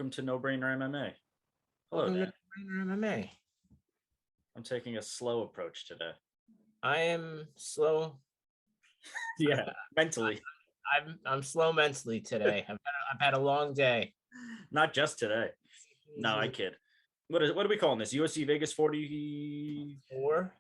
welcome to No Brainer MMA. Hello, Welcome Dan. to MMA. I'm taking a slow approach today. I am slow. Yeah, mentally. I'm slow mentally today. I've had a long day. Not just today. No, I kid. What are we calling this? UFC Vegas 40? Or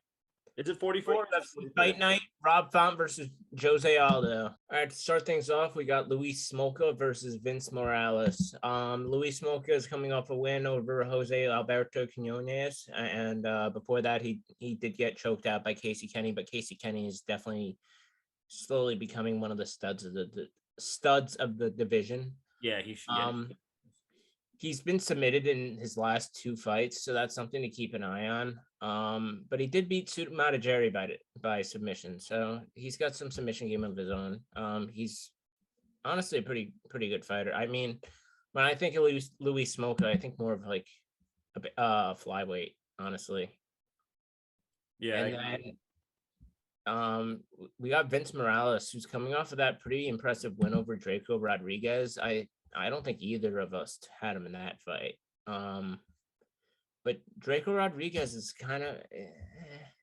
Is it 44? Fight night. Rob Font versus José Aldo. All right, to start things off, we got Luis Smolka versus Vince Morales. Luis Smolka is coming off a win over Jose Alberto Quinones, and before that, he did get choked out by Casey Kenny, but Casey Kenny is definitely slowly becoming one of the studs of the division. Yeah, He's been submitted in his last two fights, so that's something to keep an eye on. But he did beat Matageri by submission, so he's got some submission game of his own. He's honestly a pretty good fighter. I mean, when I think of Luis Smolka, I think more of like a flyweight, honestly. Yeah. And then we got Vince Morales, who's coming off of that pretty impressive win over Draco Rodriguez. I don't think either of us had him in that fight. But Draco Rodriguez is kind of,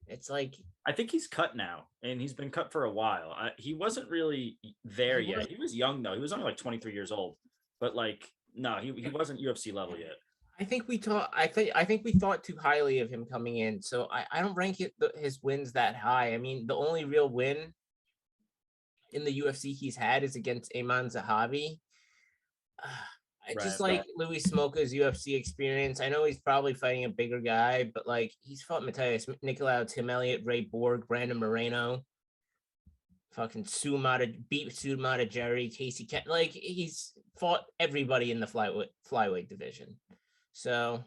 it's like, I think he's cut now, and he's been cut for a while. He wasn't really there yet. He was young though. He was only like 23 years old. But like, no, he wasn't UFC level yet. I think we thought too highly of him coming in. So I don't rank his wins that high. I mean, the only real win in the UFC he's had is against Ayman Zahabi. I just like Luis Smolka's UFC experience. I know he's probably fighting a bigger guy, but like he's fought Matthias Nicolau, Tim Elliott, Ray Borg, Brandon Moreno, fucking beat Matageri, Casey Kent. Like he's fought everybody in the flyweight division. So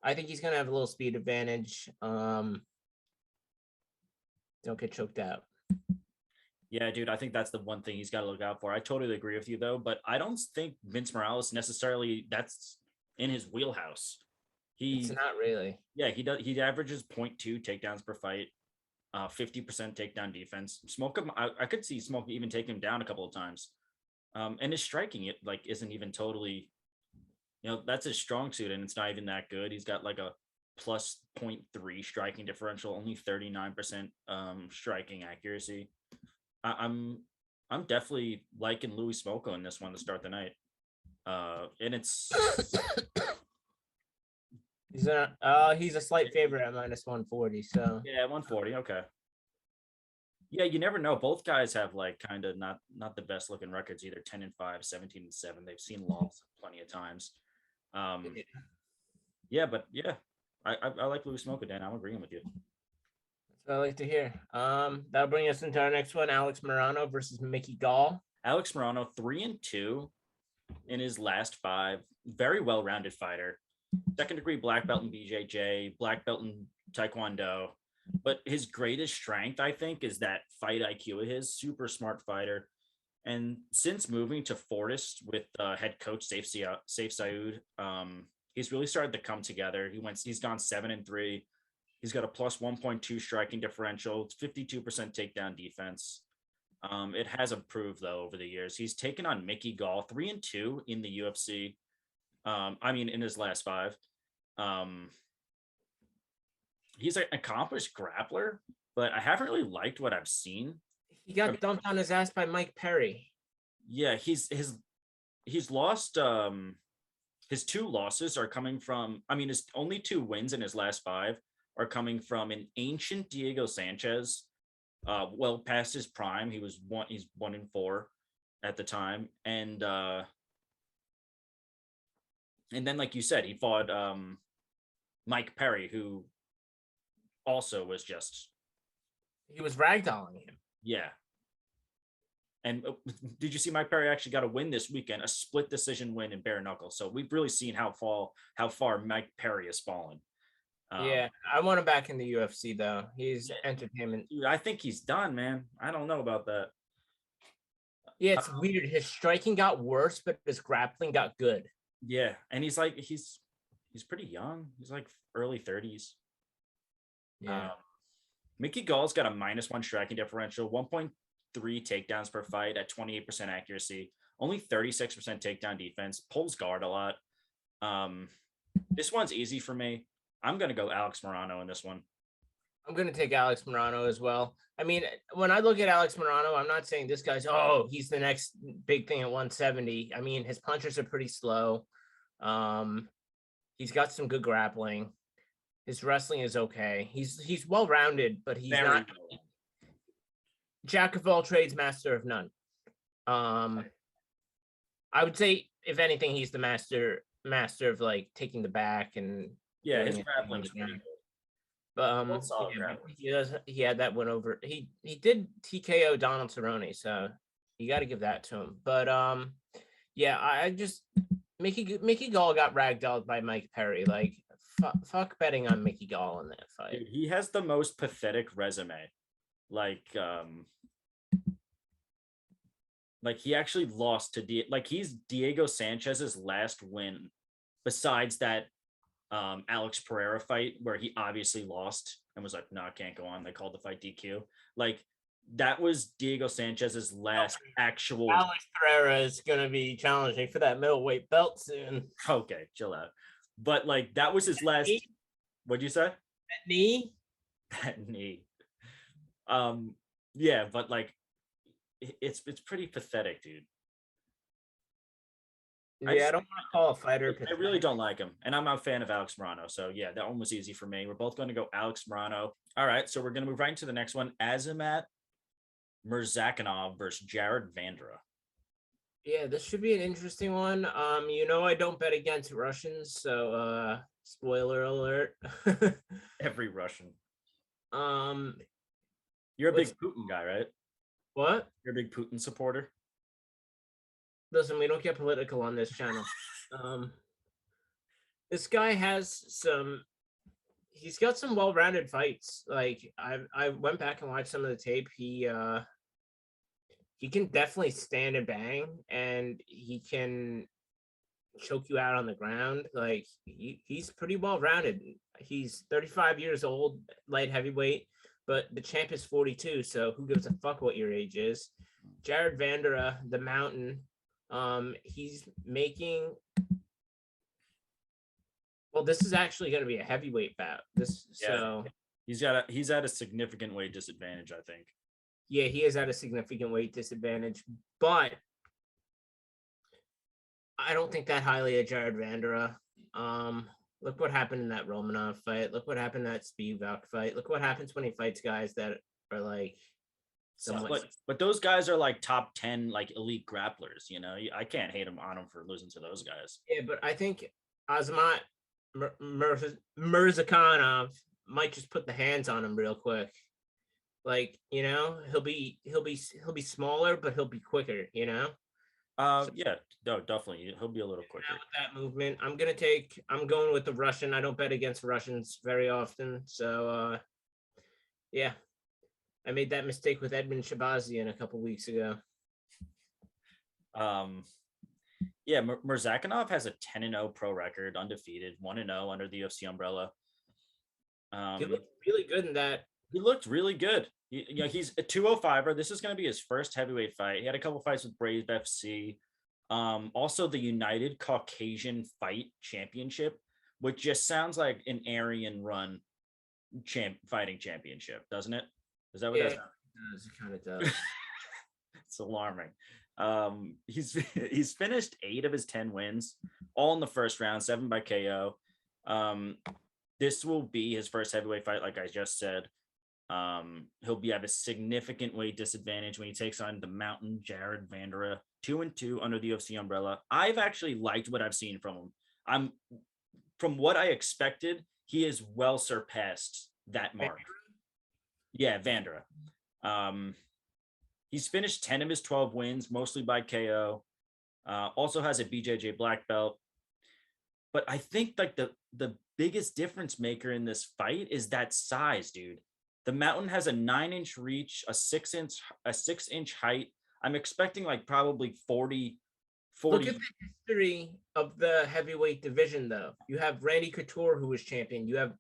I think he's gonna have a little speed advantage. Don't get choked out. Yeah, dude, I think that's the one thing he's got to look out for. I totally agree with you, though, but I don't think Vince Morales necessarily that's in his wheelhouse. It's not really. Yeah, he does. He averages 0.2 takedowns per fight, 50% takedown defense. I could see Smolka even taking him down a couple of times. And his striking it like isn't even totally, that's his strong suit, and it's not even that good. He's got like a plus 0.3 striking differential, only 39% striking accuracy. I'm definitely liking Luis Smolka in this one to start the night. And it's he's a slight favorite at -140. So yeah, 140. Okay. Yeah, you never know. Both guys have like kind of not the best looking records either. 10-5, 17-7. They've seen loss plenty of times. Yeah, but yeah, I like Luis Smolka, Dan. I'm agreeing with you. I like to hear. That'll bring us into our next one: Alex Morono versus Mickey Gall. Alex Morono, 3-2 in his last 5. Very well-rounded fighter. 2nd degree black belt in BJJ, black belt in Taekwondo. But his greatest strength, I think, is that fight IQ of his. Super smart fighter. And since moving to Fortis with head coach Saif Saud, he's really started to come together. He's gone 7-3. He's got a plus 1.2 striking differential. It's 52% takedown defense. It has improved though over the years. He's taken on Mickey Gall, 3-2 in the UFC. In his last 5. He's an accomplished grappler, but I haven't really liked what I've seen. He got dumped on his ass by Mike Perry. Yeah, he's lost. His 2 losses are coming from. His only 2 wins in his last 5 are coming from an ancient Diego Sanchez, well past his prime. He's 1-4 at the time, and then like you said, he fought Mike Perry, who also was he was ragdolling him. Yeah. And did you see Mike Perry actually got a win this weekend, a split decision win in bare knuckle? So we've really seen how far Mike Perry has fallen. Yeah, I want him back in the UFC though. He's entertainment. Dude, I think he's done, man. I don't know about that. Yeah, it's weird. His striking got worse, but his grappling got good. Yeah, and he's pretty young. He's like early 30s. Yeah. Mickey Gall's got a -1 striking differential, 1.3 takedowns per fight at 28% accuracy, only 36% takedown defense, pulls guard a lot. This one's easy for me. I'm gonna go Alex Morono in this one. I'm going to take Alex Morono as well. I mean, when I look at Alex Morono, I'm not saying this guy's, he's the next big thing at 170. I mean, his punches are pretty slow. He's got some good grappling. His wrestling is okay. He's well-rounded, but he's Very not well. jack of all trades, master of none. I would say, if anything, he's the master of like taking the back and Yeah, doing his it. grappling's pretty good. But Solid yeah, grappling. he had that one over. He did TKO Donald Cerrone, so you got to give that to him. But yeah, I just Mickey Gall got ragdolled by Mike Perry. Like fuck betting on Mickey Gall in that fight. Dude, he has the most pathetic resume. Like he actually lost to he's Diego Sanchez's last win, besides that Alex Pereira fight where he obviously lost and was like, no, I can't go on. They called the fight DQ. Like that was Diego Sanchez's last actual. Alex Pereira is gonna be challenging for that middleweight belt soon. Okay, chill out. But like that was his last. Knee? What'd you say? That knee? That knee. Yeah, but like it's pretty pathetic, dude. Yeah, I don't want to call a fighter. I really don't like him, and I'm not a fan of Alex Morono. So yeah, that one was easy for me. We're both going to go Alex Morono. All right, so we're going to move right into the next one: Azamat Murzakanov versus Jared Vanderaa. Yeah, this should be an interesting one. I don't bet against Russians, so spoiler alert. Every Russian. You're a big Putin guy, right? What? You're a big Putin supporter? Listen, we don't get political on this channel. This guy he's got some well-rounded fights. Like I went back and watched some of the tape. He can definitely stand and bang, and he can choke you out on the ground. Like he's pretty well-rounded. He's 35 years old, light heavyweight, but the champ is 42, so who gives a fuck what your age is? Jared Vanderaa, the Mountain, he's making. Well, this is actually going to be a heavyweight bout. He's at a significant weight disadvantage, I think. Yeah, he is at a significant weight disadvantage, but I don't think that highly of Jared Vanderaa. Look what happened in that Romanov fight. Look what happened in that Spivak fight. Look what happens when he fights guys that are like but those guys are like top 10 like elite grapplers, I can't hate him on him for losing to those guys. Yeah, but I think Azamat Murzakanov might just put the hands on him real quick. Like, he'll be smaller, but he'll be quicker, Yeah, no, definitely. He'll be a little quicker. With that movement, I'm going with the Russian. I don't bet against Russians very often. So, yeah, I made that mistake with Edmund Shabazian a couple weeks ago. Yeah, Murzakanov has a 10-0 pro record, undefeated, 1-0 under the UFC umbrella. He looked really good in that. He looked really good. He's a 205er. This is going to be his first heavyweight fight. He had a couple fights with Brave FC. Also the United Caucasian Fight Championship, which just sounds like an Aryan run fighting championship, doesn't it? Is that what that sounds? It kind of does. It's alarming. He's finished 8 of his 10 wins, all in the first round, 7 by KO. This will be his first heavyweight fight, like I just said. He'll have a significant weight disadvantage when he takes on the Mountain Jared Vanderaa, 2-2 under the UFC umbrella. I've actually liked what I've seen from him. From what I expected, he has well surpassed that mark. Yeah, Vanderaa. He's finished 10 of his 12 wins, mostly by KO. Also has a BJJ black belt. But I think like the biggest difference maker in this fight is that size, dude. The Mountain has a 9-inch reach, a 6-inch height. I'm expecting like probably 40. Look at the history of the heavyweight division, though. You have Randy Couture, who was champion. You have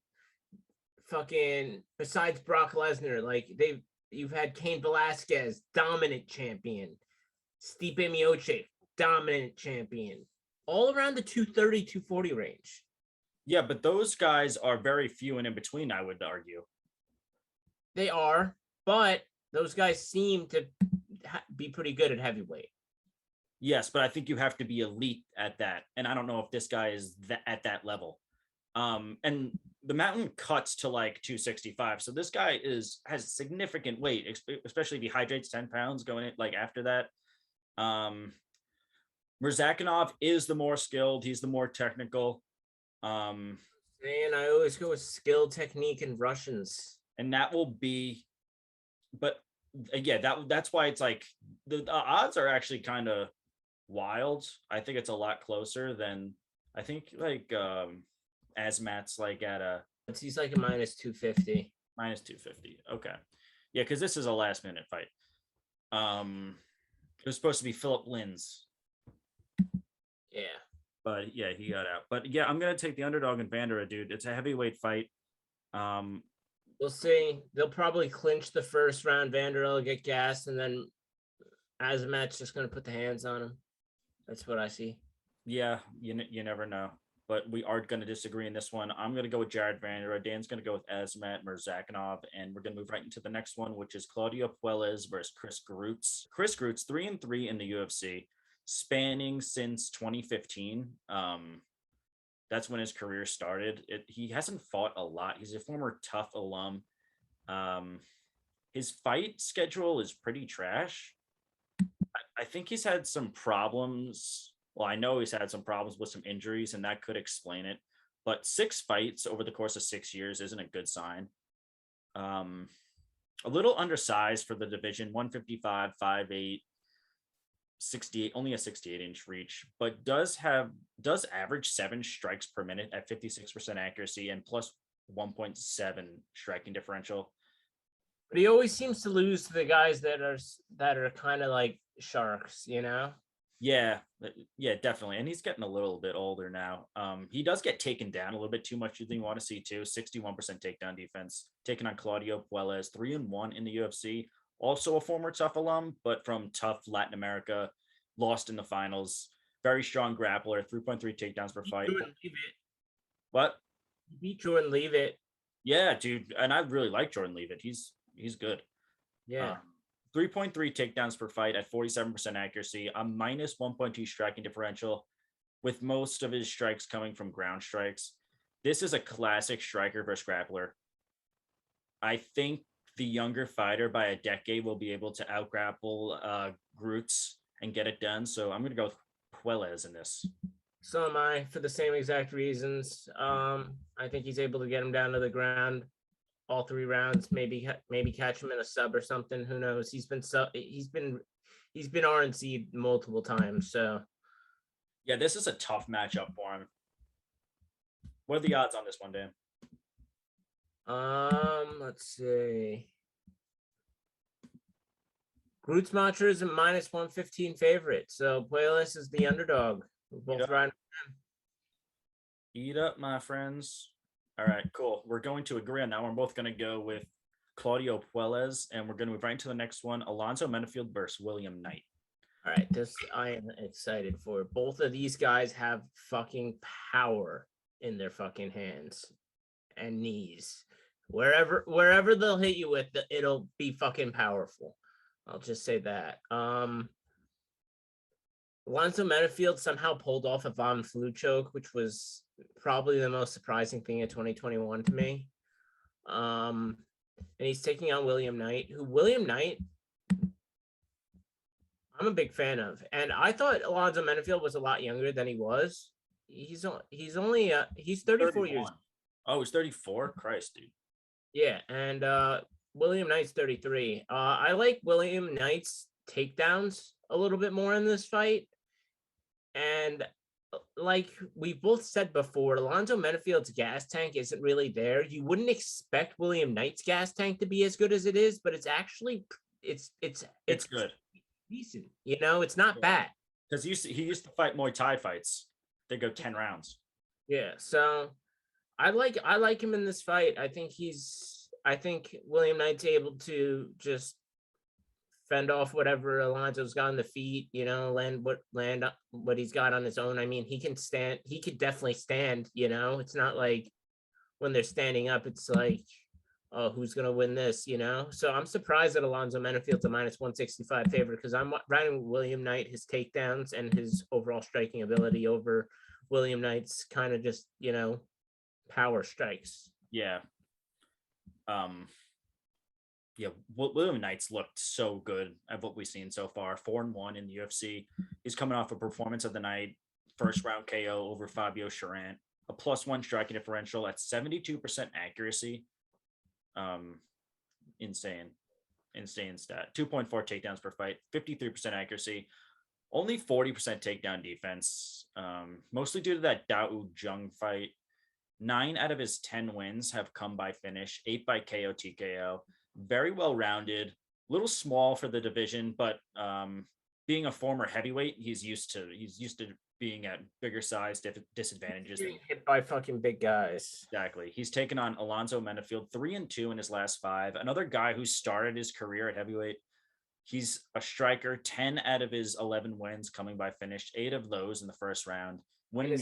besides Brock Lesnar, like you've had Cain Velasquez, dominant champion. Stipe Miocic, dominant champion. all around the 230, 240 range. Yeah, but those guys are very few and in between, I would argue. They are, but those guys seem to be pretty good at heavyweight. Yes, but I think you have to be elite at that. And I don't know if this guy is at that level. And the mountain cuts to like 265. So this guy has significant weight, especially if he hydrates 10 pounds going in, like after that. Murzakanov is the more skilled. He's the more technical. And I always go with skill, technique, and Russians. And that will be, but yeah, that's why it's like the odds are actually kind of wild. I think it's a lot closer than I think like Azmat's like at a he's like a minus 250. minus 250. Okay. Yeah, because this is a last minute fight. It was supposed to be Philip Linz. Yeah. But yeah, he got out. But yeah, I'm gonna take the underdog in Vanderaa, dude. It's a heavyweight fight. We'll see. They'll probably clinch the first round. Vanderaa will get gassed, and then Azamat's just gonna put the hands on him. That's what I see. Yeah, you never know. But we are going to disagree in this one. I'm going to go with Jared Vanderaa. Dan's going to go with Azamat Murzakanov. And we're going to move right into the next one, which is Claudio Puelles versus Chris Groots. Chris Groots, 3-3 in the UFC, spanning since 2015. That's when his career started. He hasn't fought a lot. He's a former Tough alum. His fight schedule is pretty trash. I think he's had some problems. Well, I know he's had some problems with some injuries, and that could explain it. But 6 fights over the course of 6 years isn't a good sign. A little undersized for the division, 155, 5'8", 68, only a 68-inch reach, but does average 7 strikes per minute at 56% accuracy and plus 1.7 striking differential. But he always seems to lose to the guys that are kind of like sharks, you know? Yeah, definitely. And he's getting a little bit older now. He does get taken down a little bit too much than you want to see too. 61% takedown defense, taking on Claudio Puelles, 3-1 in the UFC. Also a former Tough alum, but from Tough Latin America, lost in the finals. Very strong grappler, 3.3 takedowns per fight. What? He beat Jordan Leavitt. Yeah, dude. And I really like Jordan Leavitt. He's good. Yeah. 3.3 takedowns per fight at 47% accuracy, a minus 1.2 striking differential, with most of his strikes coming from ground strikes. This is a classic striker versus grappler. I think the younger fighter by a decade will be able to out-grapple Groots and get it done. So I'm going to go with Puelles in this. So am I, for the same exact reasons. I think he's able to get him down to the ground all 3 rounds, maybe catch him in a sub or something. Who knows? He's been RNC'd multiple times. So yeah, this is a tough matchup for him. What are the odds on this one, Dan? Let's see. Grootsmacher is a minus 115 favorite. So Puelles is the underdog. We're both riding. Eat up, my friends. All right, cool. We're going to agree on that one. We're both going to go with Claudio Puelles, and we're going to move right into the next one, Alonzo Menifield versus William Knight. All right, this I am excited for. Both of these guys have fucking power in their fucking hands and knees. Wherever they'll hit you with, it'll be fucking powerful. I'll just say that. Alonzo Menifield somehow pulled off a Von Flue choke, which was probably the most surprising thing in 2021 to me. And he's taking on William Knight, I'm a big fan of. And I thought Alonzo Menifield was a lot younger than he was. He's 34 years. Oh, he's 34? Christ, dude. Yeah, and William Knight's 33. I like William Knight's takedowns a little bit more in this fight. And like we both said before, Alonzo Menifield's gas tank isn't really there. You wouldn't expect William Knight's gas tank to be as good as it is, but it's actually it's good. Decent. You know, it's not bad. Because he used to fight Muay Thai fights. They go 10 rounds. Yeah, so I like him in this fight. I think William Knight's able to just fend off whatever Alonso's got on the feet, land what he's got on his own. I mean, he can stand, he could definitely stand, it's not like when they're standing up, it's like, oh, who's gonna win this, So I'm surprised that Alonso Menifield's a -165 favorite because I'm riding with William Knight, his takedowns and his overall striking ability over William Knight's kind of just, power strikes. Yeah. Yeah, William Knight's looked so good at what we've seen so far. 4-1 in the UFC. He's coming off a performance of the night, first round KO over Fabio Charant, a +1 striking differential at 72% accuracy. Insane stat. 2.4 takedowns per fight, 53% accuracy, only 40% takedown defense. Mostly due to that Dao Jung fight. 9 out of his 10 wins have come by finish, 8 by KO TKO. Very well rounded, little small for the division, but being a former heavyweight, he's used to being at bigger size disadvantages. Getting hit by fucking big guys. Exactly. He's taken on Alonso Menifield, 3-2 in his last 5. Another guy who started his career at heavyweight. He's a striker. 10 out of his 11 wins coming by finish, 8 of those in the first round. Winning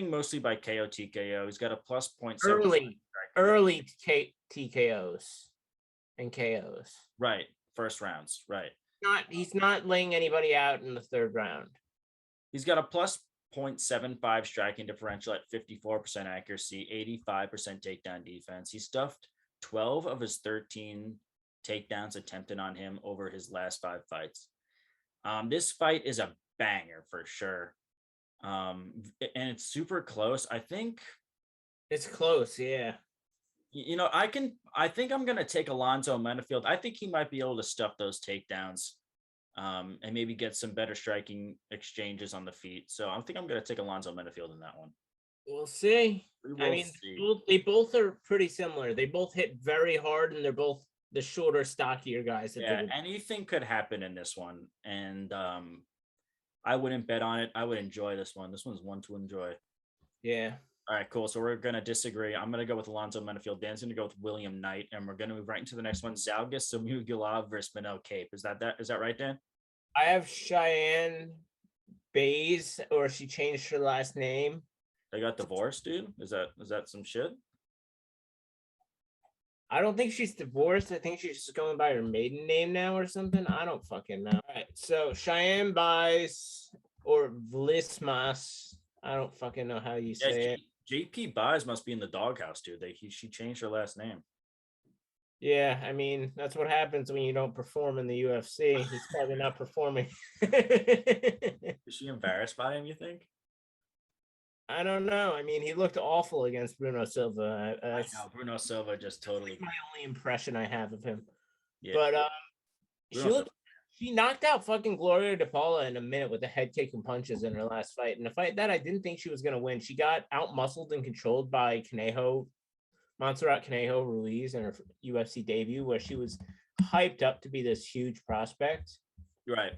mostly by KO TKO. He's got a +0.7 early TKOs and KOs. Right. First rounds. Right. He's not laying anybody out in the third round. He's got a +0.75 striking differential at 54% accuracy, 85% takedown defense. He stuffed 12 of his 13 takedowns attempted on him over his last 5 fights. This fight is a banger for sure. And it's super close. I think it's close. Yeah. I think I'm going to take Alonso Menifield. I think he might be able to stuff those takedowns and maybe get some better striking exchanges on the feet. So I think I'm going to take Alonso Menifield in that one. We'll see. They both are pretty similar. They both hit very hard and they're both the shorter, stockier guys. Anything could happen in this one. And I wouldn't bet on it. I would enjoy this one. This one's one to enjoy. Yeah. All right, cool. So we're going to disagree. I'm going to go with Alonso Menifield. Dan's going to go with William Knight. And we're going to move right into the next one. Zhalgas Samugulov versus Manel Kape. Is that right, Dan? I have Cheyenne Bays, or she changed her last name. They got divorced, dude? Is that some shit? I don't think she's divorced. I think she's just going by her maiden name now or something. I don't fucking know. All right, so Cheyenne Bays or Vlismas. I don't fucking know how you say it. JP Buys must be in the doghouse, dude. She changed her last name. Yeah, I mean, that's what happens when you don't perform in the UFC. He's probably not performing. Is she embarrassed by him, you think? I don't know. I mean, he looked awful against Bruno Silva. I know, Bruno Silva just totally... my only impression I have of him. Yeah. But she knocked out fucking Gloria DePaula in a minute with a head kick and punches in her last fight. In a fight that I didn't think she was going to win. She got out-muscled and controlled by Montserrat Conejo Ruiz in her UFC debut, where she was hyped up to be this huge prospect. Right.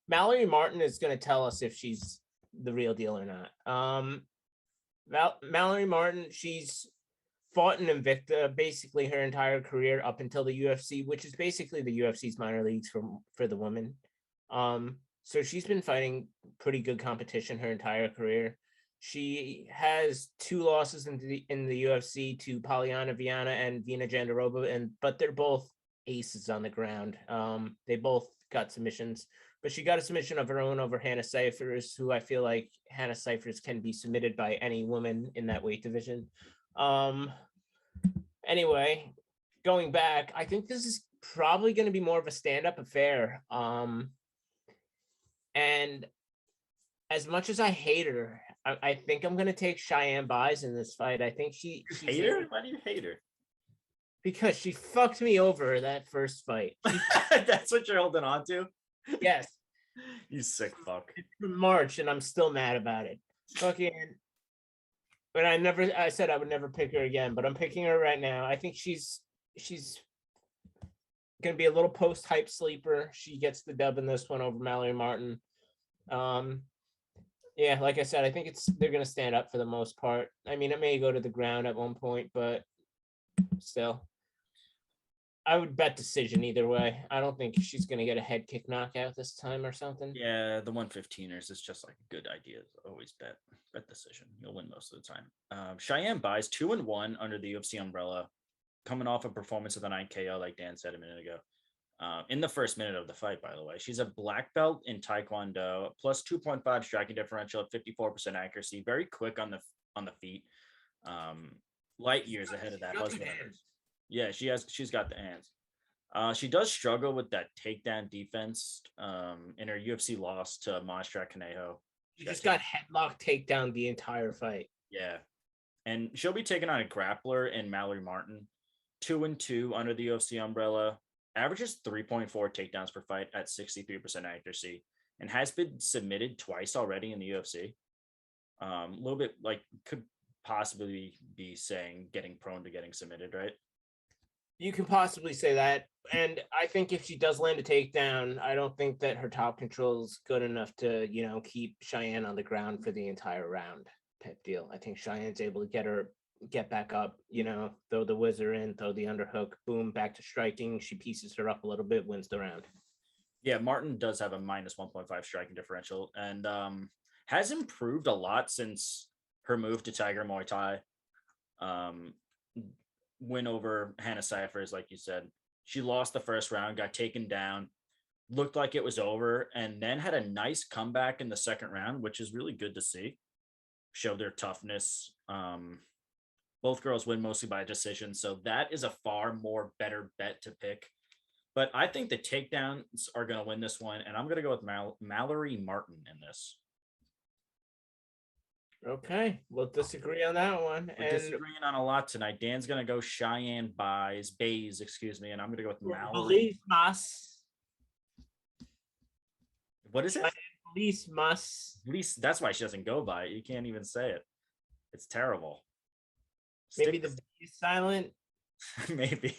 Mallory Martin is going to tell us if she's the real deal or not. Mallory Martin, she's fought in Invicta basically her entire career up until the UFC, which is basically the UFC's minor leagues for the women. So she's been fighting pretty good competition her entire career. She has 2 losses in the UFC to Polyana Viana and Vina Jandiroba, but they're both aces on the ground. They both got submissions, but she got a submission of her own over Hannah Cyphers, who I feel like Hannah Cyphers can be submitted by any woman in that weight division. Anyway, going back, I think this is probably going to be more of a stand-up affair. And as much as I hate her, I think I'm going to take Cheyenne Bays in this fight. I think she's hate her? Why do you hate her? Because she fucked me over that first fight. That's what you're holding on to? Yes. You sick fuck. It's from March, and I'm still mad about it. Fucking... But I said I would never pick her again, but I'm picking her right now. I think she's going to be a little post-hype sleeper. She gets the dub in this one over Mallory Martin. Yeah, like I said, I think they're going to stand up for the most part. I mean, it may go to the ground at one point, but still. I would bet decision either way. I don't think she's gonna get a head kick knockout this time or something. Yeah, the 115ers is just like a good idea. Always bet decision. You'll win most of the time. Cheyenne buys 2-1 under the UFC umbrella, coming off a performance of the 9 KO, like Dan said a minute ago. In the first minute of the fight, by the way, she's a black belt in Taekwondo, plus 2.5 striking differential at 54% accuracy, very quick on the feet, light years ahead of that husband. Yeah, she's got the hands. She does struggle with that takedown defense in her UFC loss to Monstrat Conejo. She just got headlock takedown the entire fight. Yeah. And she'll be taking on a grappler in Mallory Martin, 2-2 under the UFC umbrella, averages 3.4 takedowns per fight at 63% accuracy, and has been submitted twice already in the UFC. A little bit like could possibly be saying getting prone to getting submitted, right? You can possibly say that. And I think if she does land a takedown, I don't think that her top control is good enough to, keep Cheyenne on the ground for the entire round type deal. I think Cheyenne's able to get back up, throw the whizzer in, throw the underhook, boom, back to striking. She pieces her up a little bit, wins the round. Yeah, Martin does have a minus 1.5 striking differential and has improved a lot since her move to Tiger Muay Thai. Win over Hannah Cyphers, like you said. She lost the first round, got taken down, looked like it was over, and then had a nice comeback in the second round, which is really good to see. Showed their toughness. Both girls win mostly by decision, so that is a far more better bet to pick. But I think the takedowns are going to win this one, and I'm going to go with Mallory Martin in this. Okay, we'll disagree on that one. We're disagreeing on a lot tonight. Dan's going to go Cheyenne Bays, and I'm going to go with Mallory. What is it? Least. That's why she doesn't go by it. You can't even say it. It's terrible. Maybe the B is silent. Maybe.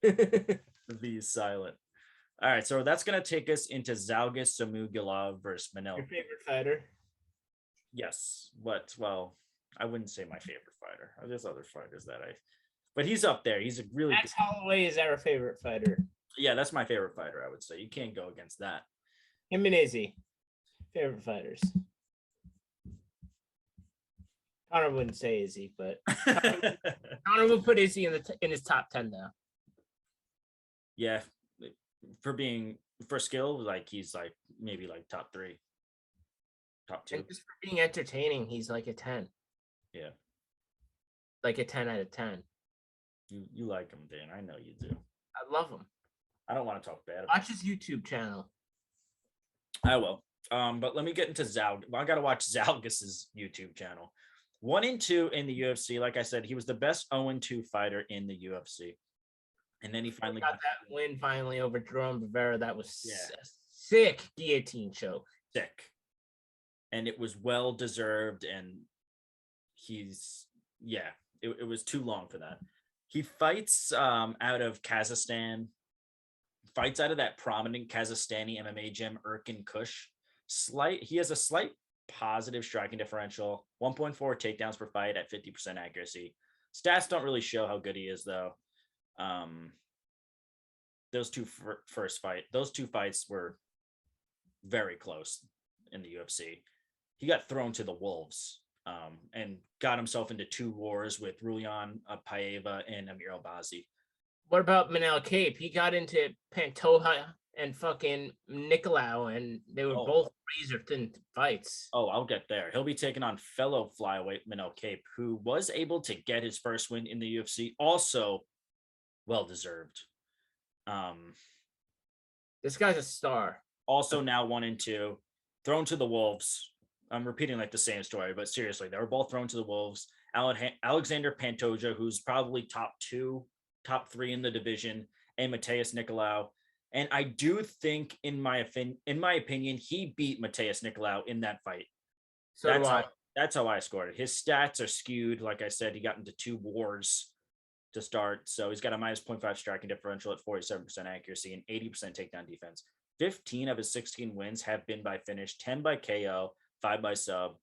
The B is silent. All right, so that's going to take us into Zhalgas Samugilov versus Manel. Your favorite fighter? Yes. Well, I wouldn't say my favorite fighter. There's other fighters but he's up there. He's a really Max Holloway is our favorite fighter. Yeah, that's my favorite fighter, I would say. You can't go against that. Him and Izzy. Favorite fighters. Connor wouldn't say Izzy, but Connor would put Izzy in his top 10 though. Yeah. For skill, like he's like maybe like top 3. Top 2. And just for being entertaining, he's like a 10. Yeah. Like a 10 out of 10. You like him, Dan. I know you do. I love him. I don't want to talk bad about Watch his YouTube channel. I will. But let me get into I got to watch Zhalgas's YouTube channel. 1-2 in the UFC. Like I said, he was the best 0-2 fighter in the UFC. And then he finally got that win finally over Jerome Rivera. That was a sick guillotine choke. Sick. And it was well deserved. And it was too long for that. He fights out of Kazakhstan, fights out of that prominent Kazakhstani MMA gym, Erkin Kush. He has a slight positive striking differential, 1.4 takedowns per fight at 50% accuracy. Stats don't really show how good he is, though. Those two fights were very close in the UFC. He got thrown to the wolves and got himself into 2 wars with Rulian Paeva and Amir Albazi. What about Manel Kape? He got into Pantoja and fucking Nicolau, and they were both razor thin fights. Oh, I'll get there. He'll be taking on fellow flyweight Manel Kape, who was able to get his first win in the UFC. Also, well deserved. This guy's a star. Also now 1-2, thrown to the wolves. I'm repeating like the same story, but seriously, they were both thrown to the wolves. Alexander Pantoja, who's probably top 3 in the division, and Mateus Nicolau. And I do think, in my opinion, he beat Mateus Nicolau in that fight. So that's how I scored it. His stats are skewed. Like I said, he got into 2 wars to start. So he's got a minus 0.5 striking differential at 47% accuracy and 80% takedown defense. 15 of his 16 wins have been by finish, 10 by KO, 5 by sub.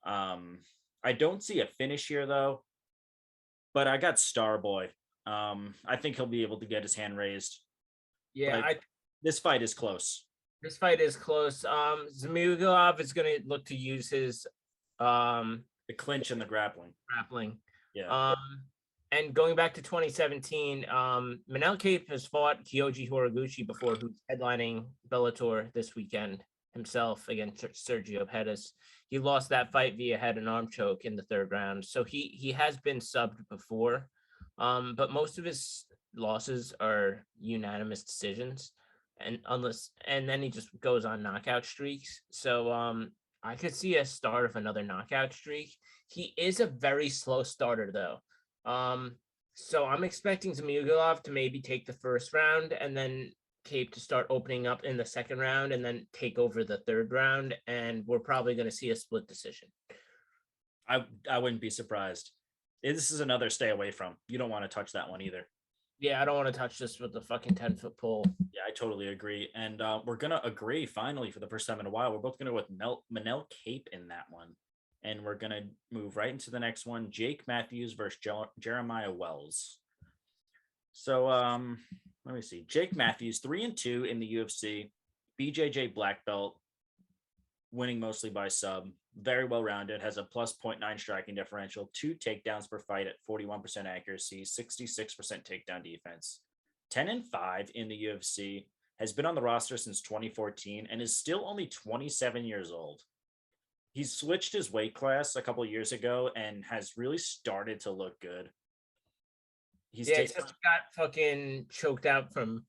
I don't see a finish here, though. But I got Starboy I think he'll be able to get his hand raised. Yeah, But this fight is close. this fight is close. Zamugilov is going to look to use his The clinch and the grappling. grappling. Yeah. And going back to 2017, Manel Kape has fought Kyoji Horiguchi before, who's headlining Bellator this weekend himself against Sergio Pettis. He lost that fight via head and arm choke in the third round. So he has been subbed before, but most of his losses are unanimous decisions, and then he just goes on knockout streaks. So I could see a start of another knockout streak. He is a very slow starter though. So I'm expecting Zamugilov to maybe take the first round and then Kape to start opening up in the second round and then take over the third round. And we're probably going to see a split decision. I wouldn't be surprised. This is another stay away from. You don't want to touch that one either. Yeah, I don't want to touch this with the fucking 10-foot pole. Yeah, I totally agree. And we're going to agree finally for the first time in a while. We're both going to go with Manel Kape in that one. And we're going to move right into the next one. Jake Matthews versus Jeremiah Wells. So let me see. Jake Matthews, 3-2 in the UFC. BJJ black belt, winning mostly by sub. Very well-rounded. Has a plus 0.9 striking differential. 2 takedowns per fight at 41% accuracy. 66% takedown defense. 10-5 in the UFC. Has been on the roster since 2014 and is still only 27 years old. He's switched his weight class a couple of years ago and has really started to look good. He just got fucking choked out from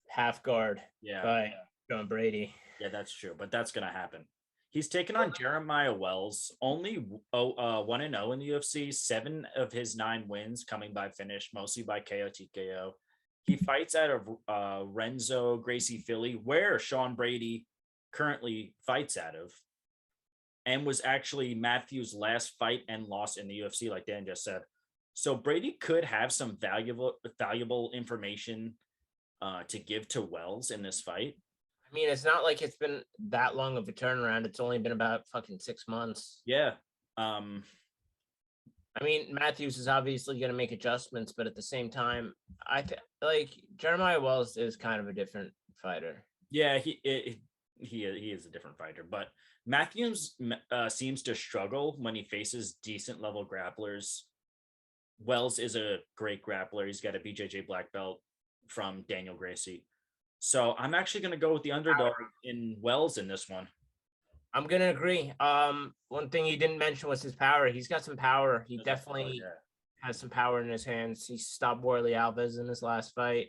half guard by John Brady. Yeah, that's true, but that's going to happen. He's taken on Jeremiah Wells, only 1-0 in the UFC, 7 of his 9 wins coming by finish, mostly by KO TKO. He fights out of Renzo Gracie Philly, where Sean Brady currently fights out of, and was actually Matthews' last fight and loss in the UFC, like Dan just said. So Brady could have some valuable information to give to Wells in this fight. I mean, it's not like it's been that long of a turnaround. It's only been about fucking 6 months. Yeah. I mean, Matthews is obviously going to make adjustments, but at the same time, like Jeremiah Wells is kind of a different fighter. Yeah, he is a different fighter, but Matthews seems to struggle when he faces decent level grapplers. Wells is a great grappler. He's got a BJJ black belt from Daniel Gracie. So I'm actually going to go with the underdog in Wells in this one. I'm going to agree. One thing he didn't mention was his power. He's got some power. He definitely has some power in his hands. He stopped Warley Alves in his last fight.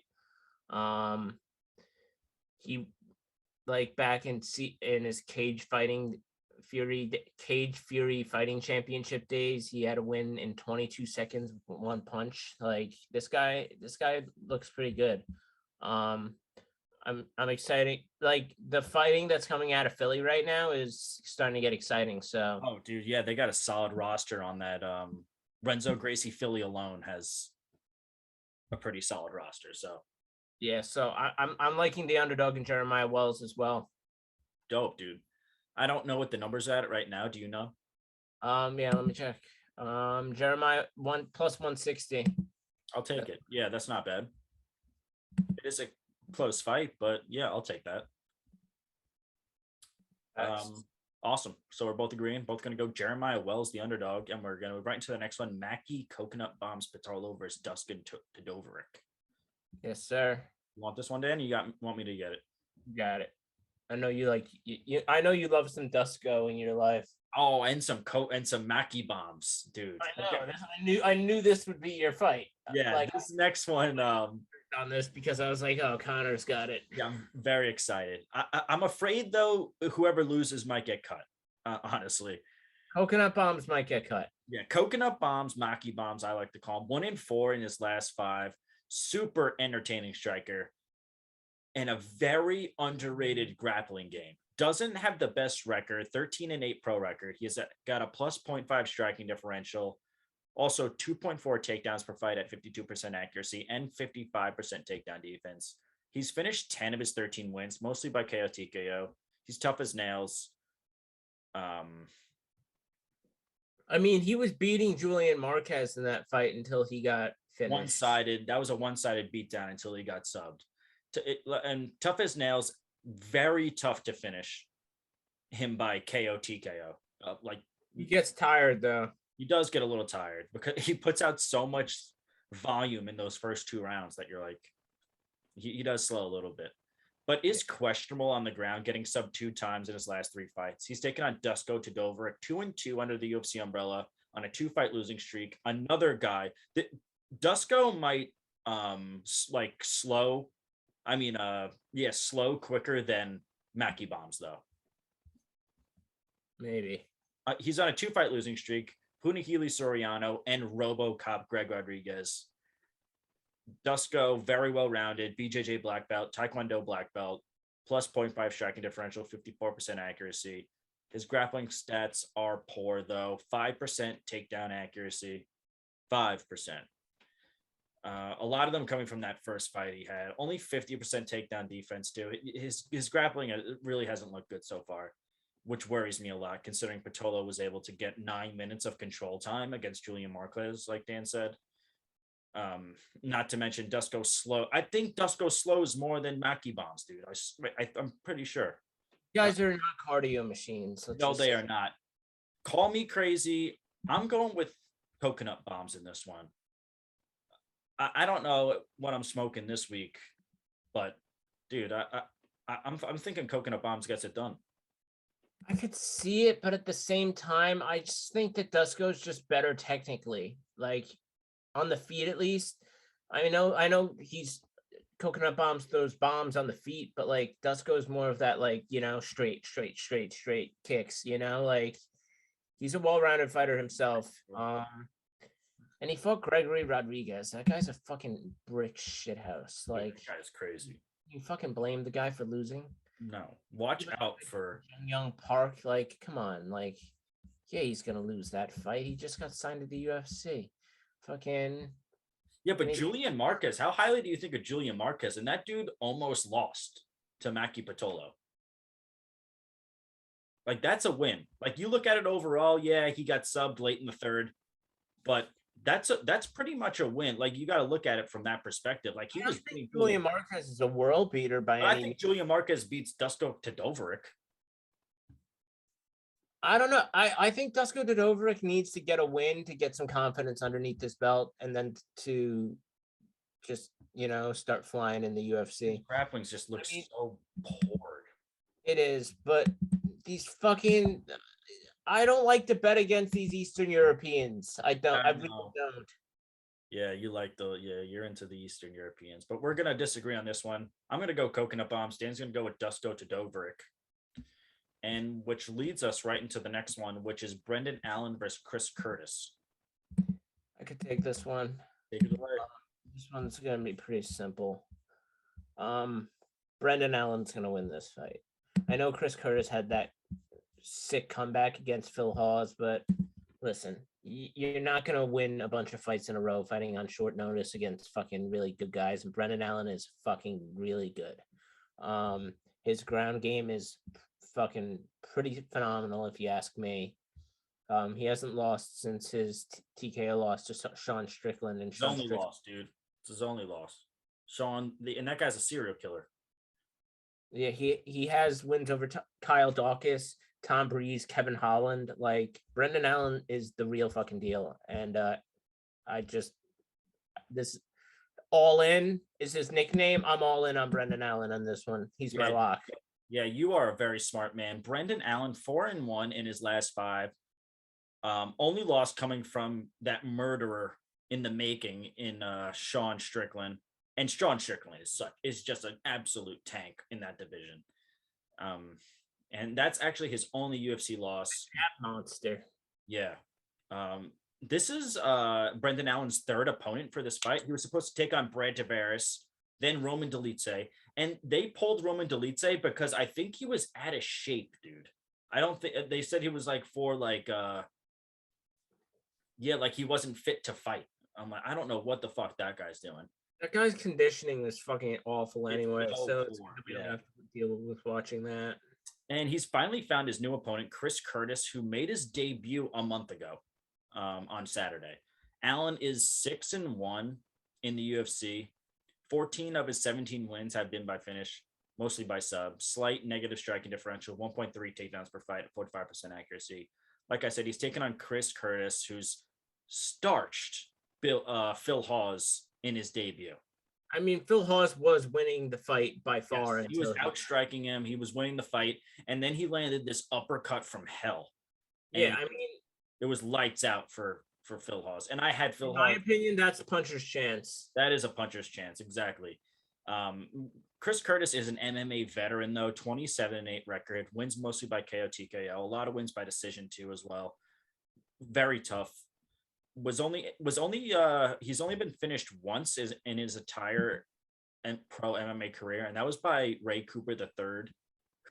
He back in his Cage Fury fighting championship days, he had a win in 22 seconds with 1 punch. Like this guy looks pretty good. I'm excited. Like the fighting that's coming out of Philly right now is starting to get exciting. So dude, yeah, they got a solid roster on that. Renzo Gracie Philly alone has a pretty solid roster. So yeah, so I'm liking the underdog in Jeremiah Wells as well. Dope, dude. I don't know what the numbers are at right now. Do you know? Yeah, let me check. Jeremiah plus 160. I'll take it. Yeah, that's not bad. It is a close fight, but yeah, I'll take that. Awesome. So we're both agreeing, both going to go Jeremiah Wells, the underdog, and we're going to move right into the next one. Mackie Coconut Bombs Pitolo versus Dustin Todorovic. Yes, sir. You want this one, Dan? Want me to get it? Got it. I know you like you. I know you love some Dusko in your life. Oh, and some Mackie bombs, dude. I know. Okay. I knew this would be your fight. Yeah, this next one. On this because I was like, oh, Connor's got it. Yeah, I'm very excited. I'm afraid though, whoever loses might get cut. Honestly, Coconut Bombs might get cut. Yeah, Coconut Bombs, Mackie bombs. I like to call him 1-4 in his last 5. Super entertaining striker. And a very underrated grappling game. Doesn't have the best record, 13-8 pro record. He's got a plus 0.5 striking differential. Also 2.4 takedowns per fight at 52% accuracy and 55% takedown defense. He's finished 10 of his 13 wins, mostly by KO TKO. He's tough as nails. I mean, he was beating Julian Marquez in that fight until he got finish. One-sided. That was a one-sided beatdown until he got subbed. And tough as nails, very tough to finish him by KO TKO. Like he gets tired though. He does get a little tired because he puts out so much volume in those first 2 rounds that you're like, he does slow a little bit, but is questionable on the ground, getting sub 2 times in his last 3 fights. He's taken on Dusko Todorovic, 2-2 under the UFC umbrella on a 2-fight losing streak. Another guy that Dusko might slow quicker than Mackie Bombs though. Maybe. He's on a 2-fight losing streak. Punahele Soriano and RoboCop Greg Rodriguez. Dusko, very well-rounded, BJJ black belt, Taekwondo black belt, plus 0.5 striking differential, 54% accuracy. His grappling stats are poor, though. 5% takedown accuracy. 5%. A lot of them coming from that first fight he had. Only 50% takedown defense, too. His grappling really hasn't looked good so far, which worries me a lot, considering Patolo was able to get 9 minutes of control time against Julian Marquez, like Dan said. Not to mention Dusko slow. I think Dusko slows more than Mackie Bombs, dude. I'm pretty sure. You guys are not cardio machines. No, they are not. Call me crazy. I'm going with Coconut Bombs in this one. I don't know what I'm smoking this week, but dude, I'm thinking Coconut Bombs gets it done. I could see it, but at the same time, I just think that Dusko's just better technically. Like on the feet, at least. I know he's Coconut Bombs throws bombs on the feet, but like Dusko's more of that, like, straight kicks, like he's a well-rounded fighter himself. And he fought Gregory Rodriguez. That guy's a fucking brick shithouse. Like, that guy's crazy. You fucking blame the guy for losing? No. Watch out for Young Park. Like, come on. Like, yeah, he's gonna lose that fight. He just got signed to the UFC. Fucking. Yeah, but Julian Marquez, how highly do you think of Julian Marquez? And that dude almost lost to Mackie Patolo. Like, that's a win. Like, you look at it overall, yeah, he got subbed late in the third, but that's pretty much a win. Like, you got to look at it from that perspective. Like, he was beating Julian Marquez is a world beater I think Julian Marquez beats Dusko Todorovic. I don't know. I think Dusko Todorovic needs to get a win to get some confidence underneath his belt, and then to just start flying in the UFC. Grapplings just looks so poor. It is, but these fucking. I don't like to bet against these Eastern Europeans. I really don't. Yeah, you're into the Eastern Europeans, but we're gonna disagree on this one. I'm gonna go Coconut Bombs. Dan's gonna go with Dusko Todorovic, and which leads us right into the next one, which is Brendan Allen versus Chris Curtis. I could take this one. Take it away. This one's gonna be pretty simple. Brendan Allen's gonna win this fight. I know Chris Curtis had that sick comeback against Phil Hawes, but listen, you're not going to win a bunch of fights in a row fighting on short notice against fucking really good guys, and Brendan Allen is fucking really good. His ground game is fucking pretty phenomenal, if you ask me. He hasn't lost since his TKO loss to Sean Strickland. And Sean Strickland loss, dude. It's his only loss. And that guy's a serial killer. Yeah, he has wins over Kyle Dawkins, Tom Breeze, Kevin Holland. Like, Brendan Allen is the real fucking deal. And this All In is his nickname. I'm all in on Brendan Allen on this one. He's my lock. Yeah, you are a very smart man. Brendan Allen, 4-1 in his last 5. Only loss coming from that murderer in the making in Sean Strickland. And Sean Strickland is just an absolute tank in that division. And that's actually his only UFC loss. That monster. Yeah. This is Brendan Allen's third opponent for this fight. He was supposed to take on Brad Tavares, then Roman Dolidze. And they pulled Roman Dolidze because I think he was out of shape, dude. I don't think they said he was like he wasn't fit to fight. I'm like, I don't know what the fuck that guy's doing. That guy's conditioning is fucking awful anyway, so it's gonna have to deal with watching that. And he's finally found his new opponent, Chris Curtis, who made his debut a month ago on Saturday. Allen is 6-1 in the UFC. 14 of his 17 wins have been by finish, mostly by sub. Slight negative striking differential, 1.3 takedowns per fight, 45% accuracy. Like I said, he's taken on Chris Curtis, who's starched Phil Hawes in his debut. I mean, Phil Hawes was winning the fight by far. Yes, he was outstriking him. He was winning the fight, and then he landed this uppercut from hell. Yeah, I mean, it was lights out for Phil Hawes, and I had Phil in Hawes. my opinion, that's a puncher's chance. That is a puncher's chance, exactly. Chris Curtis is an MMA veteran, though, 27-8 record, wins mostly by KO TKO, a lot of wins by decision too as well. Very tough. He's only been finished once in his entire and pro MMA career, and that was by Ray Cooper III,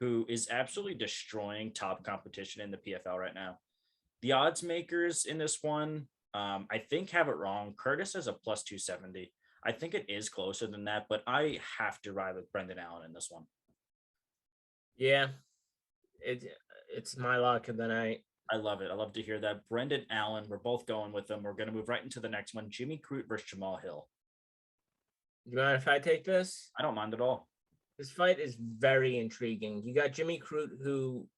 who is absolutely destroying top competition in the PFL right now. The odds makers in this one, I think, have it wrong. Curtis has a plus 270. I think it is closer than that, but I have to ride with Brendan Allen in this one. Yeah, it's my luck of the night. I love it. I love to hear that. Brendan Allen, we're both going with them. We're going to move right into the next one. Jimmy Crute versus Jamal Hill. You mind if I take this? I don't mind at all. This fight is very intriguing. You got Jimmy Crute, who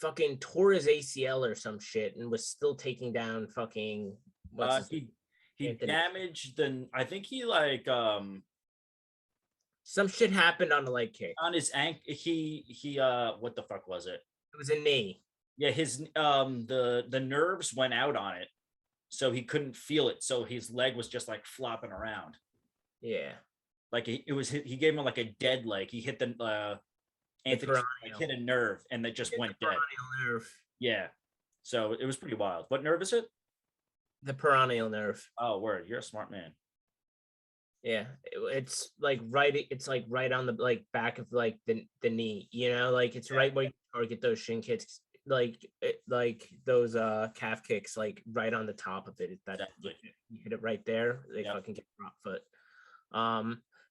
fucking tore his ACL or some shit and was still taking down fucking he damaged I think he some shit happened on the leg kick. On his ankle. He what the fuck was it? It was a knee. Yeah, his the nerves went out on it, so he couldn't feel it. So his leg was just like flopping around. Yeah, like he gave him like a dead leg. He hit the Anthony hit a nerve and that just went dead. Nerve. Yeah, so it was pretty wild. What nerve is it? The peroneal nerve. Oh, word! You're a smart man. Yeah, it's like right. It's like right on the back of the knee. You know, like it's right where you target those shin kicks. Like those calf kicks, like right on the top of it. That you hit it right there, they fucking get drop foot.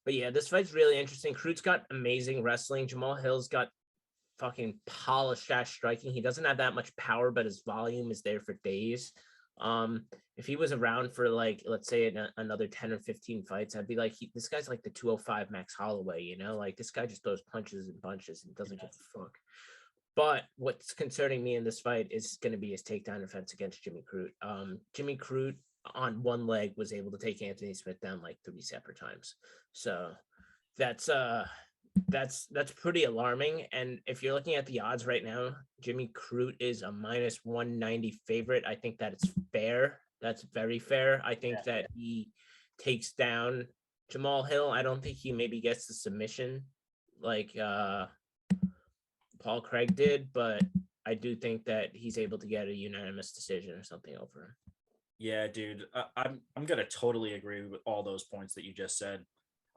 But yeah, this fight's really interesting. Crute's got amazing wrestling. Jamal Hill's got fucking polished ass striking. He doesn't have that much power, but his volume is there for days. If he was around for let's say another 10 or 15 fights, I'd be like, this guy's like the 205 Max Holloway, you know, like this guy just throws punches and bunches and doesn't give a fuck. But what's concerning me in this fight is going to be his takedown defense against Jimmy Crute. Jimmy Crute on one leg was able to take Anthony Smith down like 3 separate times. So that's pretty alarming. And if you're looking at the odds right now, Jimmy Crute is a minus 190 favorite. I think that it's fair. That's very fair. I think that he takes down Jamal Hill. I don't think he maybe gets the submission like Paul Craig did, but I do think that he's able to get a unanimous decision or something over him. Yeah, dude, I'm gonna totally agree with all those points that you just said,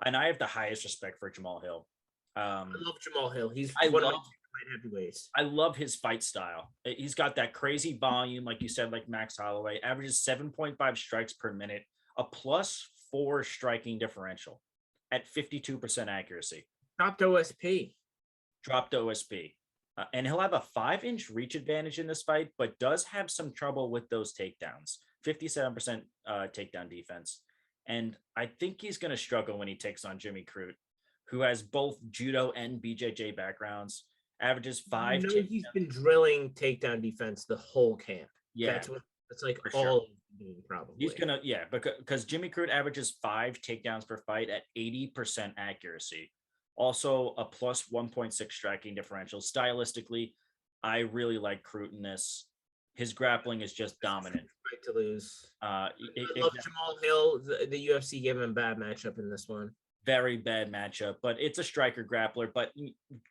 and I have the highest respect for Jamal Hill. I love Jamal Hill. He's one of my heavyweights. I love his fight style. He's got that crazy volume, like you said, like Max Holloway. Averages 7.5 strikes per minute, a +4 striking differential at 52% accuracy. Dropped OSP. And he'll have a 5-inch reach advantage in this fight, but does have some trouble with those takedowns. 57% takedown defense. And I think he's going to struggle when he takes on Jimmy Crute, who has both judo and BJJ backgrounds, averages 5. He's been drilling takedown defense the whole camp. Yeah. That's like all he's doing, probably. He's going to, because Jimmy Crute averages 5 takedowns per fight at 80% accuracy. Also a +1.6 striking differential. Stylistically, I really like Crute in this. His grappling is just dominant. Right to lose. I love Jamal Hill. The UFC gave him a bad matchup in this one. Very bad matchup, but it's a striker grappler. But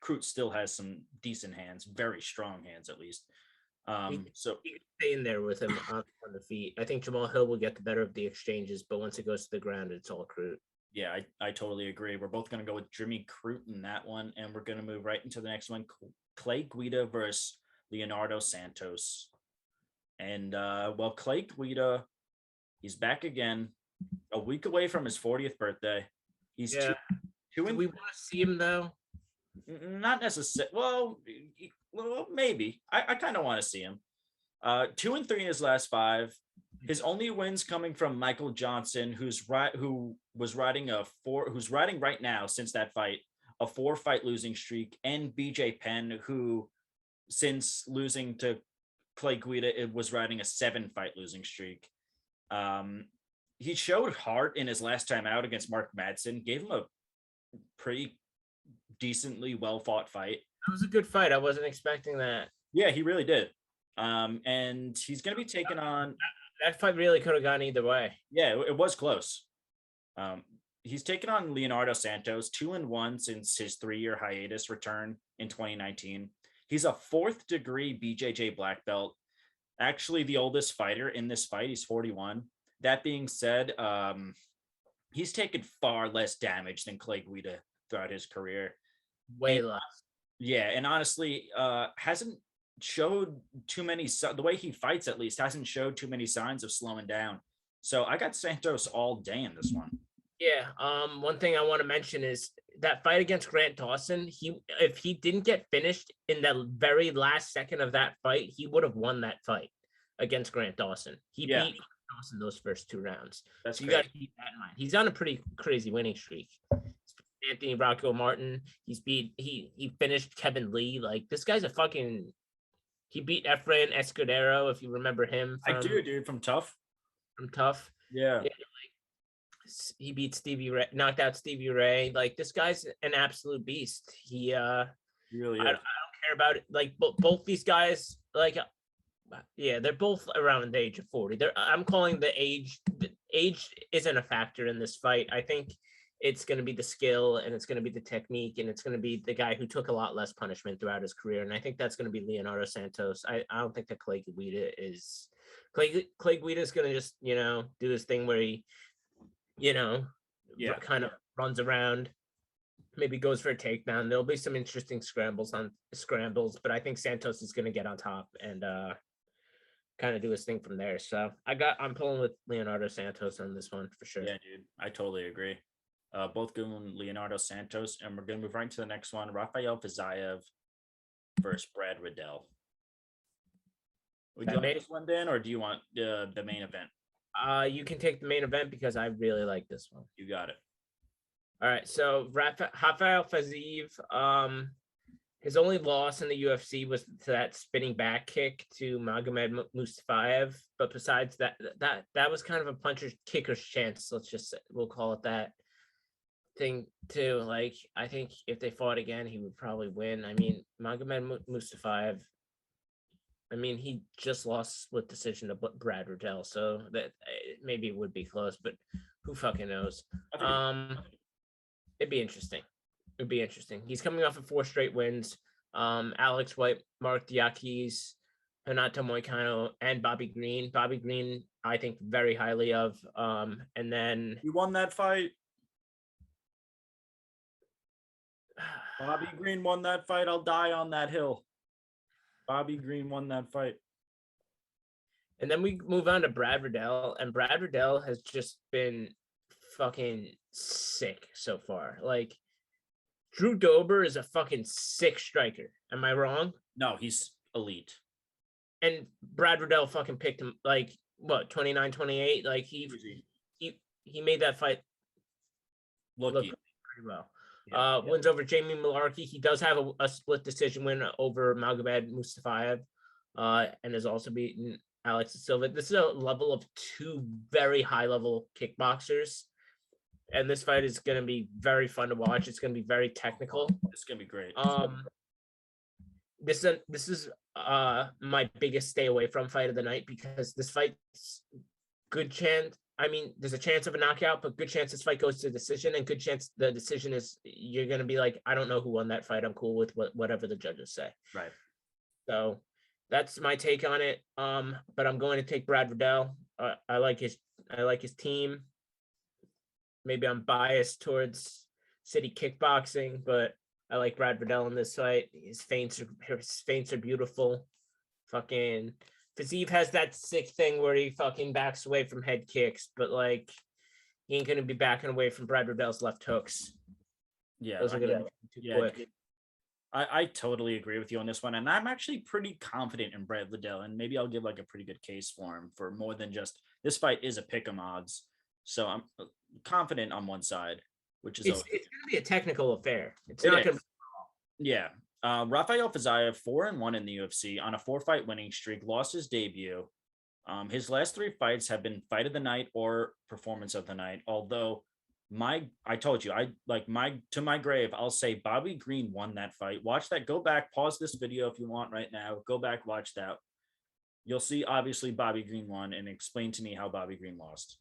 Crute still has some decent hands, very strong hands at least. So you can stay in there with him on the feet. I think Jamal Hill will get the better of the exchanges, but once it goes to the ground, it's all Crute. Yeah, I totally agree. We're both going to go with Jimmy Crute in that one, and we're going to move right into the next one. Clay Guida versus Leonardo Santos. And, Clay Guida, he's back again, a week away from his 40th birthday. He's two Do we want to see him, though? Not necessarily. Well, maybe. I kind of want to see him. 2-3 in his last 5. His only wins coming from Michael Johnson, who's riding right now since that fight a 4-fight losing streak, and BJ Penn, who since losing to Clay Guida, it was riding a 7-fight losing streak. He showed heart in his last time out against Mark Madsen, gave him a pretty decently well fought fight. It was a good fight. I wasn't expecting that. Yeah, he really did. And he's going to be taking on. That fight really could have gone either way. Yeah, it was close. He's taken on Leonardo Santos, 2-1 since his 3-year hiatus return in 2019. He's a 4th degree BJJ black belt. Actually, the oldest fighter in this fight. He's 41. That being said, he's taken far less damage than Clay Guida throughout his career. Way less. Yeah, and honestly, hasn't showed too many. The way he fights, at least, hasn't showed too many signs of slowing down. So I got Santos all day in this one. Yeah. One thing I want to mention is that fight against Grant Dawson. If he didn't get finished in the very last second of that fight, he would have won that fight against Grant Dawson. He beat Dawson those first 2 rounds. That's so you got to keep that in mind. He's on a pretty crazy winning streak. Anthony Rocco Martin. He finished Kevin Lee. Like, this guy's a fucking. He beat Efrain Escudero, if you remember him. I do, dude, from Tough. Yeah. He beat Stevie Ray, knocked out Stevie Ray. Like, this guy's an absolute beast. He really is. I don't care about it. Like, both these guys, like, yeah, they're both around the age of 40. I'm calling the age isn't a factor in this fight. I think it's going to be the skill, and it's going to be the technique, and it's going to be the guy who took a lot less punishment throughout his career. And I think that's going to be Leonardo Santos. I don't think that Clay Guida is going to just, do his thing where he, kind of runs around, maybe goes for a takedown. There'll be some interesting scrambles, but I think Santos is going to get on top and kind of do his thing from there. So I'm pulling with Leonardo Santos on this one for sure. Yeah, dude, I totally agree. Both going Leonardo Santos, and we're going to move right to the next one. Rafael Fiziev versus Brad Riddell. Would you like this one, Dan, or do you want the main event? You can take the main event because I really like this one. You got it. All right, so Rafael Fiziev, his only loss in the UFC was to that spinning back kick to Magomed Mustafayev. But besides that was kind of a puncher's kicker's chance. We'll call it that thing too. Like, I think if they fought again, he would probably win. I mean, Magomed Mustafayev, he just lost split decision to Brad Riddell, so that maybe it would be close, but who fucking knows? It'd be interesting. He's coming off of 4 straight wins. Alex White, Mark Diakis, Renato Moicano, and Bobby Green. Bobby Green, I think very highly of. And then he won that fight. Bobby Green won that fight. I'll die on that hill. Bobby Green won that fight. And then we move on to Brad Riddell, and Brad Riddell has just been fucking sick so far. Like, Drew Dober is a fucking sick striker. Am I wrong? No, he's elite. And Brad Riddell fucking picked him, like, what, 29-28? Like, he made that fight look pretty well. Yeah. Wins over Jamie Malarkey. He does have a split decision win over Magomed Mustafayev, and has also beaten Alex Silva. This is a level of 2 very high-level kickboxers, and this fight is going to be very fun to watch. It's going to be very technical. It's going to be great. This is my biggest stay away from fight of the night, because this fight's good chance. There's a chance of a knockout, but good chance this fight goes to decision, and good chance the decision is you're going to be like, I don't know who won that fight. I'm cool with whatever the judges say. Right. So that's my take on it. But I'm going to take Brad Riddell. I like his team. Maybe I'm biased towards City Kickboxing, but I like Brad Riddell in this fight. His feints are beautiful. Fucking Fiziev has that sick thing where he fucking backs away from head kicks, but like, he ain't gonna be backing away from Brad Riddell's left hooks. Yeah, those are gonna be too quick. I totally agree with you on this one, and I'm actually pretty confident in Brad Liddell, and maybe I'll give like a pretty good case for him for more than just this fight is a pick'em odds, so I'm confident on one side, which is It's always gonna be a technical affair. It's it not gonna. is. Yeah. Rafael Fiziev 4-1 in the UFC on a 4-fight winning streak, lost his debut. His last 3 fights have been fight of the night or performance of the night. Although I told you, I like to my grave, I'll say Bobby Green won that fight. Watch that. Go back, pause this video if you want right now. Go back, watch that. You'll see obviously Bobby Green won, and explain to me how Bobby Green lost.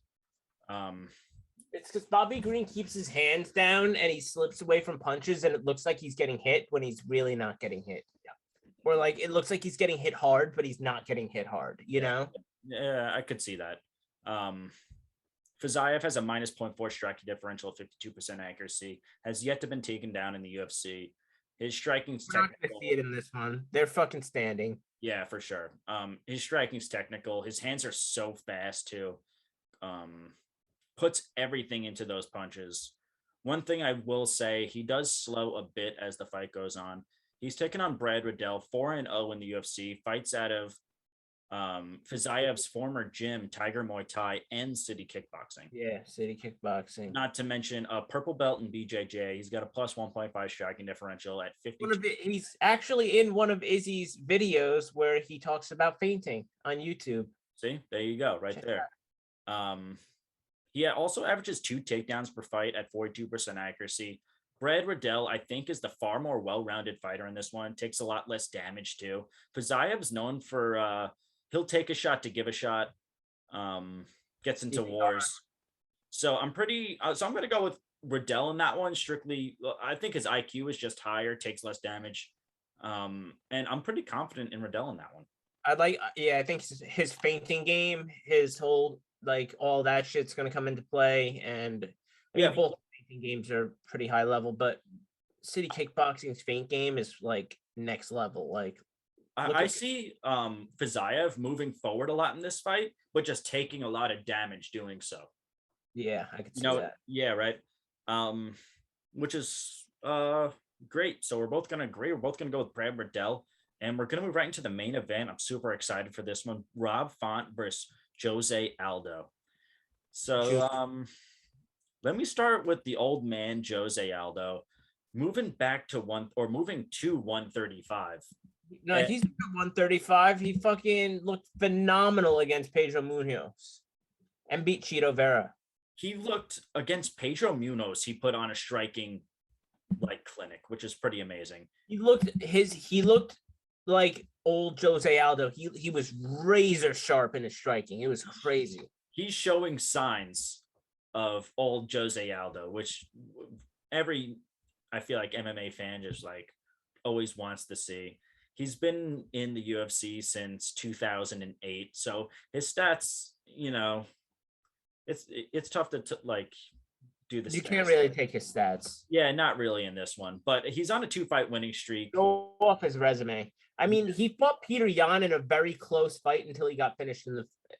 Um, It's because Bobby Green keeps his hands down and he slips away from punches, and it looks like he's getting hit when he's really not getting hit. Yeah. Or like it looks like he's getting hit hard, but he's not getting hit hard. You know? yeah, I could see that. Fiziev has a minus -0.4 striking differential at 52% accuracy, has yet to been taken down in the UFC. His striking's We're not gonna technical. see it in this one. They're fucking standing. Yeah, for sure. His striking's technical. His hands are so fast too. Puts everything into those punches. One thing I will say, he does slow a bit as the fight goes on. He's taken on Brad Riddell, 4-0 in the UFC, fights out of Fiziev's former gym, Tiger Muay Thai, and City Kickboxing. Yeah, City Kickboxing. Not to mention a purple belt in BJJ. He's got a plus 1.5 striking differential at 50. He's actually in one of Izzy's videos where he talks about fainting on YouTube. See, there you go, right there. He also averages 2 takedowns per fight at 42% accuracy. Brad Riddell, I think, is the far more well-rounded fighter in this one. Takes a lot less damage too. Fiziev's known for he'll take a shot to give a shot. Gets into wars. So I'm going to go with Riddell in that one. Strictly, I think his IQ is just higher, takes less damage. And I'm pretty confident in Riddell in that one. I think his fainting game, his whole like all that shit's gonna come into play, and both fainting games are pretty high level, but City Kickboxing's feint game is like next level. Like I see Fiziev moving forward a lot in this fight, but just taking a lot of damage doing so. Yeah, I could see that. Yeah, right. Which is great. So we're both gonna agree. We're both gonna go with Brad Riddell, and we're gonna move right into the main event. I'm super excited for this one. Rob Font versus José Aldo. So let me start with the old man José Aldo, moving to 135. No, he's 135. He fucking looked phenomenal against Pedro Munoz and beat Chito Vera. He looked against Pedro Munoz. He put on a striking like clinic, which is pretty amazing. He looked like old José Aldo. He was razor sharp in his striking. It was crazy. He's showing signs of old José Aldo, which I feel like MMA fan just like always wants to see. He's been in the UFC since 2008, so his stats, it's tough to like do the. You can't really take his stats. Yeah, not really in this one, but he's on a 2-fight winning streak. Go off his resume. I mean, he fought Peter Yan in a very close fight until he got finished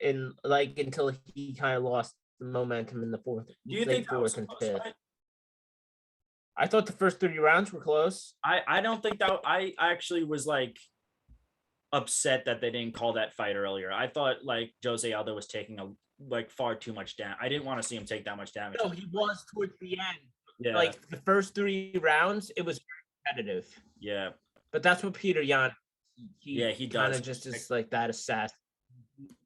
until he kind of lost the momentum in the fourth. Do you think that was and close fifth? fight? I thought the first 3 rounds were close. I don't think that. I actually was like upset that they didn't call that fight earlier. I thought like José Aldo was taking far too much damage. I didn't want to see him take that much damage. No, he was towards the end. Yeah. Like the first 3 rounds, it was competitive. Yeah. But that's what Peter Yan. He does. Kind of just is like that assassin.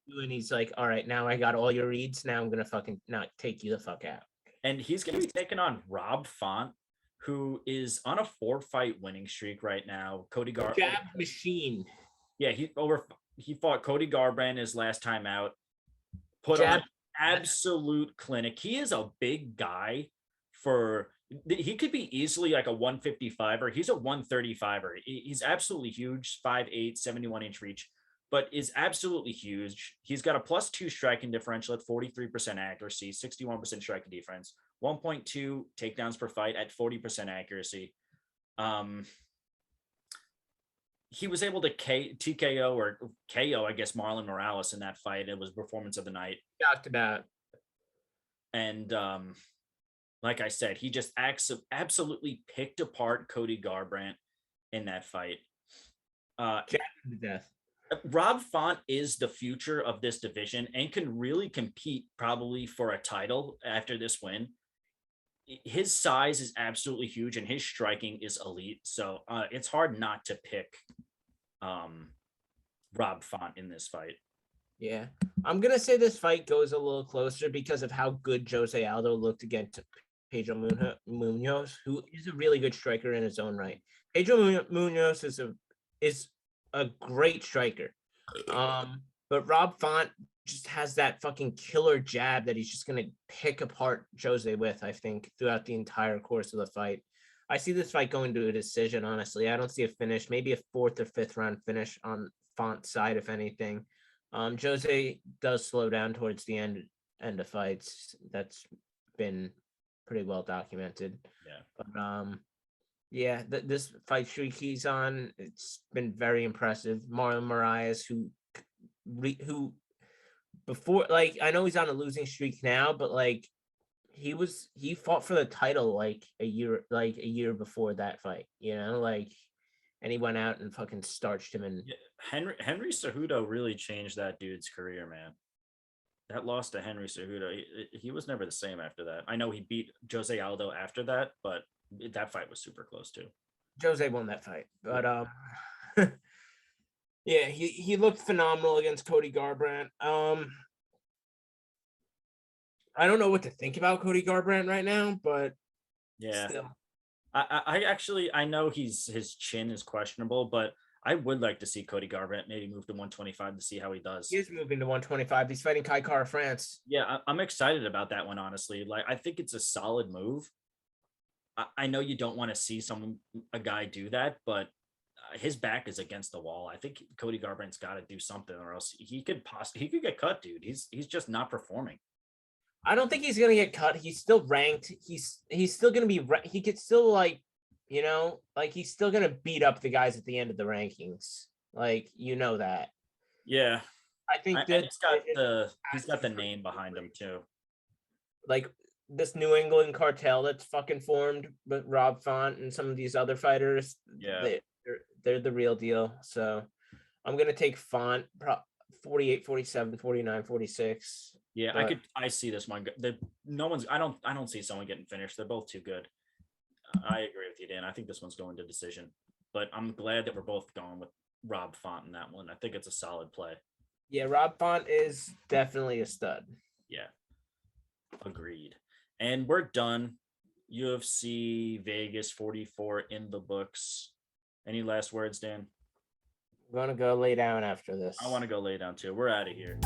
And he's like, all right, now I got all your reads. Now I'm gonna fucking not take you the fuck out. And he's gonna be taking on Rob Font, who is on a 4-fight winning streak right now. Cody Garbrandt. Jab machine. Yeah, he fought Cody Garbrandt his last time out. Put on an absolute clinic. He is a big guy he could be easily like a 155er. He's a 135er. He's absolutely huge, 5'8", 71-inch reach, but is absolutely huge. He's got a +2 striking differential at 43% accuracy, 61% striking defense, 1.2 takedowns per fight at 40% accuracy. He was able to TKO or KO, I guess, Marlon Morales in that fight. It was performance of the night. Talked about. And like I said, he just absolutely picked apart Cody Garbrandt. in that fight. Jacked to death. Rob Font is the future of this division and can really compete probably for a title after this win. His size is absolutely huge and his striking is elite. So it's hard not to pick Rob Font in this fight. Yeah. I'm going to say this fight goes a little closer because of how good Jose Aldo looked against Pedro Munoz, who is a really good striker in his own right. Pedro Munoz is a great striker. But Rob Font just has that fucking killer jab that he's just going to pick apart Jose with, I think, throughout the entire course of the fight. I see this fight going to a decision, honestly. I don't see a finish, maybe a 4th or 5th round finish on Font's side, if anything. Jose does slow down towards the end of fights. That's been pretty well documented. Yeah. But yeah, this fight streak he's on, it's been very impressive. Marlon Moraes, who before, like, I know he's on a losing streak now, but like he fought for the title like a year before that fight, you know, like, and he went out and fucking starched him. And yeah, Henry Cejudo really changed that dude's career, man. That loss to Henry Cejudo, he was never the same after that. I know he beat Jose Aldo after that, but that fight was super close too. Jose won that fight, but yeah, he looked phenomenal against Cody Garbrandt. I don't know what to think about Cody Garbrandt right now, but yeah, still. I actually, I know his chin is questionable, but I would like to see Cody Garbrandt maybe move to 125 to see how he does. He is moving to 125. He's fighting Kai Kara France. Yeah, I'm excited about that one, honestly. Like, I think it's a solid move. I know you don't want to see a guy do that, but his back is against the wall. I think Cody Garbrandt's got to do something, or else he could get cut, dude. He's just not performing. I don't think he's gonna get cut. He's still ranked. He's still gonna be. He could still, like, you know, like, he's still gonna beat up the guys at the end of the rankings. Like, you know that. Yeah, I think that he's got the name behind him too. Like, this New England cartel that's fucking formed with Rob Font and some of these other fighters. Yeah, they're the real deal. So I'm gonna take Font 48, 47, 49, 46. Yeah, I see this one. I don't see someone getting finished. They're both too good. I agree with you, Dan. I think this one's going to decision, but I'm glad that we're both going with Rob Font in that one. I think it's a solid play. Yeah, Rob Font is definitely a stud. Yeah, agreed. And we're done. UFC Vegas 44 in the books. Any last words, Dan? I'm gonna go lay down after this. I want to go lay down too. We're out of here.